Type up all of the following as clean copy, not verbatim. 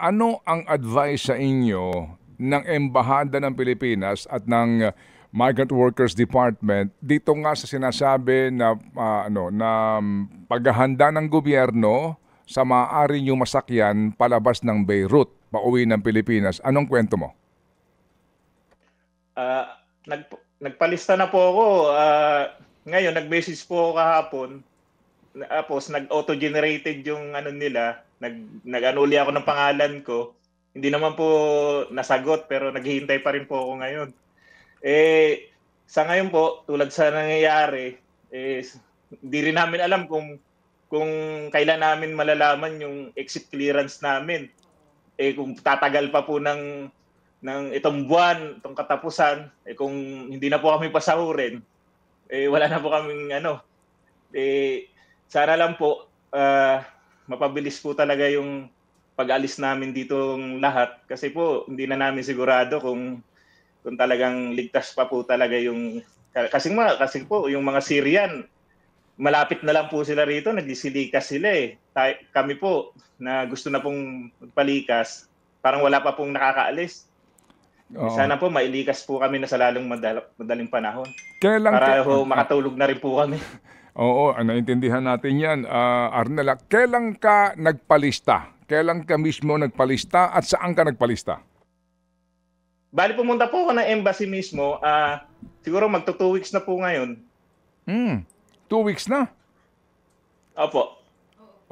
ano ang advice sa inyo ng Embahada ng Pilipinas at ng Migrant Workers Department dito nga sa sinasabi na paghahanda ng gobyerno sa maaari niyong masakyan palabas ng Beirut, pauwi ng Pilipinas? Anong kwento mo? Nagpalista na po ako. Ngayon, nag-message po ako kahapon. Tapos, nag-auto-generated yung ano nila. Nag-anuli ako ng pangalan ko. Hindi naman po nasagot, pero naghihintay pa rin po ako ngayon. Sa ngayon po, tulad sa nangyayari, hindi rin namin alam kung kailan namin malalaman yung exit clearance namin. Kung tatagal pa po ng itong buwan, itong katapusan, kung hindi na po kami pasahurin, wala na po kaming sana lang po mapabilis po talaga yung pag-alis namin ditong lahat kasi po hindi na namin sigurado kung talagang ligtas pa po talaga yung kasi po yung mga Syrian malapit na lang po sila rito, nagsisilikas sila kami po na gusto na pong magpalikas, parang wala pa pong nakakaalis. Sana po mailikas po kami na sa lalong madaling panahon. Para makatulog na rin po kami. Oo, naintindihan natin yan. Arnel, kailan ka nagpalista? Kailan ka mismo nagpalista at saan ka nagpalista? Bali, pumunta po ako ng embassy mismo. Siguro magto 2 weeks na po ngayon. 2 weeks na? Opo.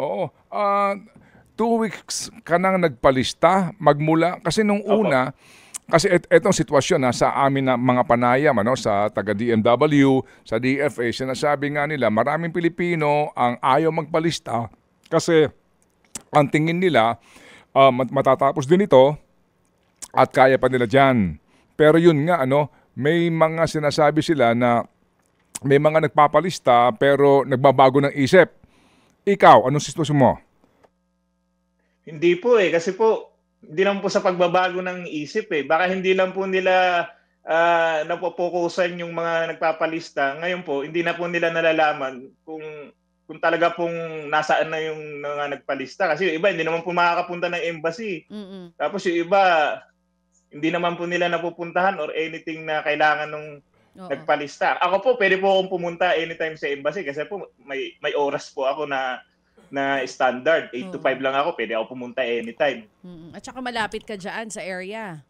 Oo. 2 weeks ka nang nagpalista magmula kasi nung una. Opo. Kasi etong sitwasyon sa amin na mga panayam sa taga-DMW, sa DFA, sinasabi nga nila maraming Pilipino ang ayaw magpalista kasi ang tingin nila matatapos din ito at kaya pa nila dyan. Pero yun nga, may mga sinasabi sila na may mga nagpapalista pero nagbabago ng isip. Ikaw, anong sitwasyon mo? Hindi po kasi po hindi lang po sa pagbabago ng isip Baka hindi lang po nila napopokusan yung mga nagpapalista. Ngayon po, hindi na po nila nalalaman kung talaga pong nasaan na yung mga nagpalista. Kasi yung iba, hindi naman po makakapunta ng embassy. Mm-mm. Tapos yung iba, hindi naman po nila napupuntahan or anything na kailangan nung nagpalista. Ako po, pwede po akong pumunta anytime sa embassy kasi po may oras po ako na standard. 8 to 5 lang ako. Pwede ako pumunta anytime. At saka malapit ka dyan sa area.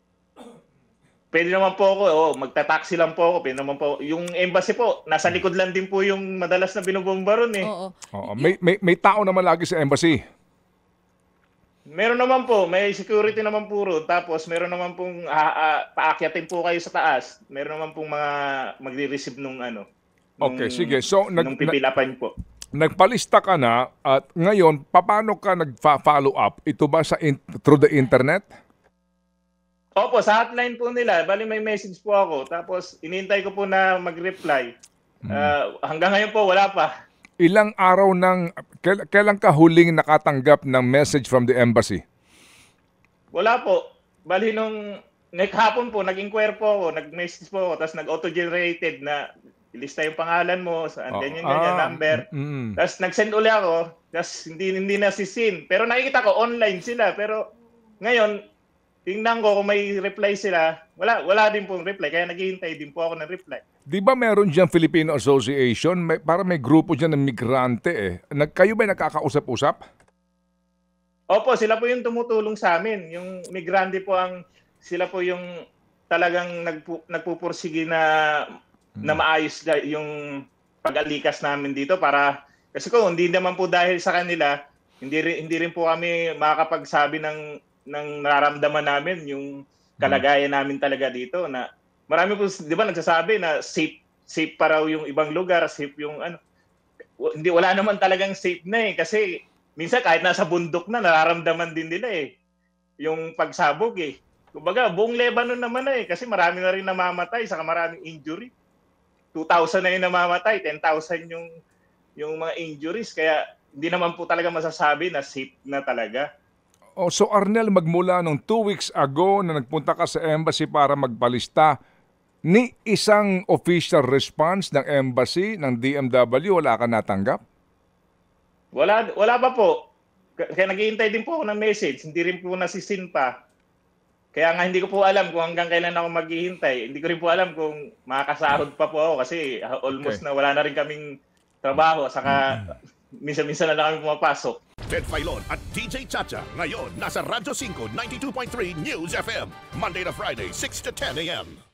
Pwede naman po ako. Magta-taxi lang po ako. Pwede naman po. Yung embassy po, nasa likod lang din po yung madalas na binubomba ron Oo. May tao naman lagi sa embassy. Meron naman po. May security naman po ron. Tapos meron naman pong paakyatin po kayo sa taas. Meron naman pong mga magre-receive nung Okay, sige. So, nung pipilapan po. Nagpalista ka na at ngayon, paano ka nagfa-follow up? Ito ba through the internet? Opo, sa hotline po nila. Bali may message po ako. Tapos inintay ko po na mag-reply. Hanggang ngayon po, wala pa. Ilang araw kailan ka huling nakatanggap ng message from the embassy? Wala po. Bali nung hapon po, nag-inquire po ako, nag-message po ako, tapos nag-auto-generated na ilista yung pangalan mo, ganyan number. Tapos nag-send uli ako, tapos hindi na si-sin. Pero nakikita ko online sila, pero ngayon, tingnan ko kung may reply sila, wala din pong reply, kaya naghihintay din po ako ng reply. Di ba meron dyan Filipino Association? Para may grupo dyan ng migrante Kayo ba nakakausap-usap? Opo, sila po yung tumutulong sa amin. Yung migrante po sila po yung talagang nagpupursige na maayos yung pag-alikas namin dito kasi hindi naman po dahil sa kanila, hindi rin po kami makakapagsabi ng nararamdaman namin yung kalagayan namin talaga dito na marami po, di ba, nagsasabi na safe pa raw yung ibang lugar, safe yung wala naman talagang safe na kasi minsan kahit nasa bundok na nararamdaman din nila yung pagsabog Kumbaga, buong Lebanon naman kasi marami na rin namamatay, saka maraming injury. 2,000 na yung namamatay, 10,000 yung mga injuries, kaya hindi naman po talaga masasabi na safe na talaga. So Arnel, magmula nung 2 weeks ago na nagpunta ka sa embassy para magpalista, ni isang official response ng embassy, ng DMW, wala ka natanggap? Wala pa po. Kaya naghihintay din po ako ng message, hindi rin po nasisin pa. Kaya nga hindi ko po alam kung hanggang kailan ako maghihintay. Hindi ko rin po alam kung makakasahod pa po ako kasi almost na wala na rin kaming trabaho. Saka minsan-minsan na lang kami pumapasok. Ted Filon at DJ Chacha. Ngayon, nasa Radyo 5, 92.3 News FM. Monday to Friday, 6 to 10 a.m.